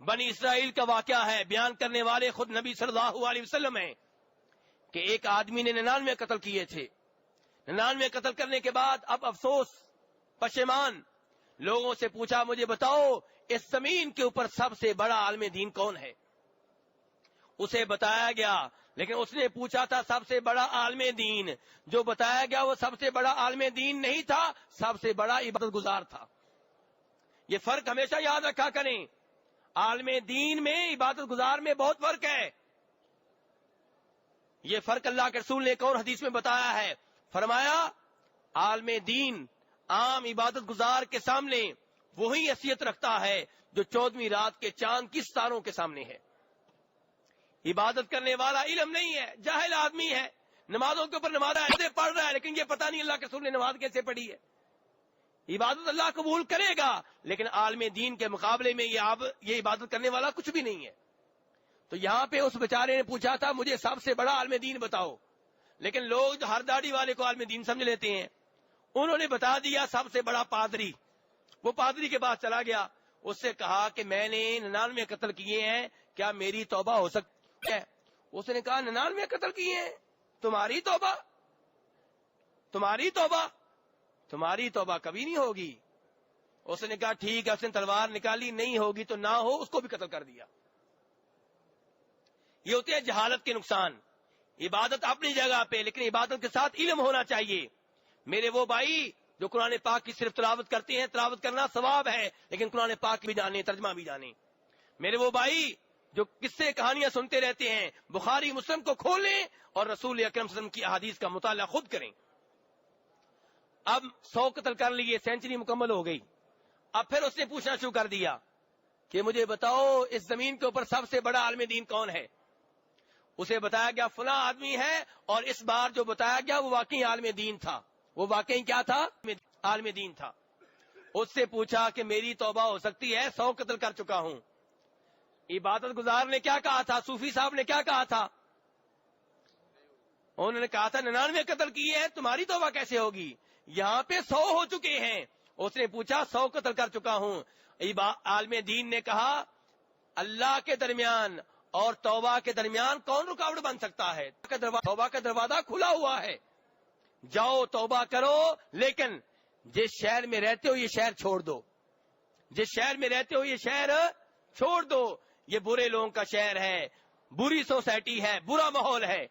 بنی اسرائیل کا واقعہ ہے، بیان کرنے والے خود نبی صلی اللہ علیہ وسلم ہیں کہ ایک آدمی نے 99 قتل کیے تھے. 99 قتل کرنے کے بعد اب افسوس، پشیمان، لوگوں سے پوچھا مجھے بتاؤ اس زمین کے اوپر سب سے بڑا عالم دین کون ہے؟ اسے بتایا گیا، لیکن اس نے پوچھا تھا سب سے بڑا عالم دین، جو بتایا گیا وہ سب سے بڑا عالم دین نہیں تھا، سب سے بڑا عبادت گزار تھا. یہ فرق ہمیشہ یاد رکھا کریں، عالم دین میں عبادت گزار میں بہت فرق ہے. یہ فرق اللہ کے رسول نے ایک اور حدیث میں بتایا ہے، فرمایا عالم دین عام عبادت گزار کے سامنے وہی حیثیت رکھتا ہے جو 14ویں رات کے چاند کی ستاروں کے سامنے ہے. عبادت کرنے والا علم نہیں ہے، جاہل آدمی ہے، نمازوں کے اوپر نمازیں پڑھ رہا ہے لیکن یہ پتہ نہیں اللہ کے رسول نے نماز کیسے پڑھی ہے. عبادت اللہ قبول کرے گا، لیکن عالم دین کے مقابلے میں یہ عبادت کرنے والا کچھ بھی نہیں ہے. تو یہاں پہ اس بیچارے نے پوچھا تھا مجھے سب سے بڑا عالم دین بتاؤ، لیکن لوگ جو ہر داڑھی والے کو عالم دین سمجھ لیتے ہیں، انہوں نے بتا دیا سب سے بڑا پادری. وہ پادری کے پاس چلا گیا، اس سے کہا کہ میں نے 99 قتل کیے ہیں، کیا میری توبہ ہو سکتی ہے؟ اس نے کہا 99 قتل کیے ہیں، تمہاری توبہ؟ تمہاری توبہ؟ تمہاری توبہ کبھی نہیں ہوگی. اس نے کہا ٹھیک ہے. اس نے تلوار نکالی، نہیں ہوگی تو نہ ہو، اس کو بھی قتل کر دیا. یہ ہوتے ہیں جہالت کے نقصان. عبادت اپنی جگہ پہ، لیکن عبادت کے ساتھ علم ہونا چاہیے. میرے وہ بھائی جو قرآن پاک کی صرف تلاوت کرتے ہیں، تلاوت کرنا ثواب ہے، لیکن قرآن پاک بھی جانیں، ترجمہ بھی جانیں. میرے وہ بھائی جو قصے کہانیاں سنتے رہتے ہیں، بخاری مسلم کو کھولیں اور رسول اکرم صلی اللہ علیہ وسلم کی احادیث کا مطالعہ خود کریں. اب 100 قتل کر لیے، سینچری مکمل ہو گئی. اب پھر اس نے پوچھنا شروع کر دیا کہ مجھے بتاؤ اس زمین کے اوپر سب سے بڑا عالم دین کون ہے؟ اسے بتایا گیا فلاں آدمی ہے، اور اس بار جو بتایا گیا وہ واقعی عالم دین تھا. وہ واقعی کیا تھا؟ عالم دین تھا. اس سے پوچھا کہ میری توبہ ہو سکتی ہے، 100 قتل کر چکا ہوں. عبادت گزار نے کیا کہا تھا؟ صوفی صاحب نے کیا کہا تھا؟ انہوں نے کہا تھا 99 قتل کیے ہیں، تمہاری توبہ کیسے ہوگی؟ یہاں پہ 100 ہو چکے ہیں. اس نے پوچھا 100 قتل کر چکا ہوں. عالم دین نے کہا اللہ کے درمیان اور توبہ کے درمیان کون رکاوٹ بن سکتا ہے؟ توبہ کا دروازہ کھلا ہوا ہے، جاؤ توبہ کرو، لیکن جس شہر میں رہتے ہو یہ شہر چھوڑ دو. جس شہر میں رہتے ہو یہ شہر چھوڑ دو. یہ برے لوگوں کا شہر ہے، بری سوسائٹی ہے، برا ماحول ہے.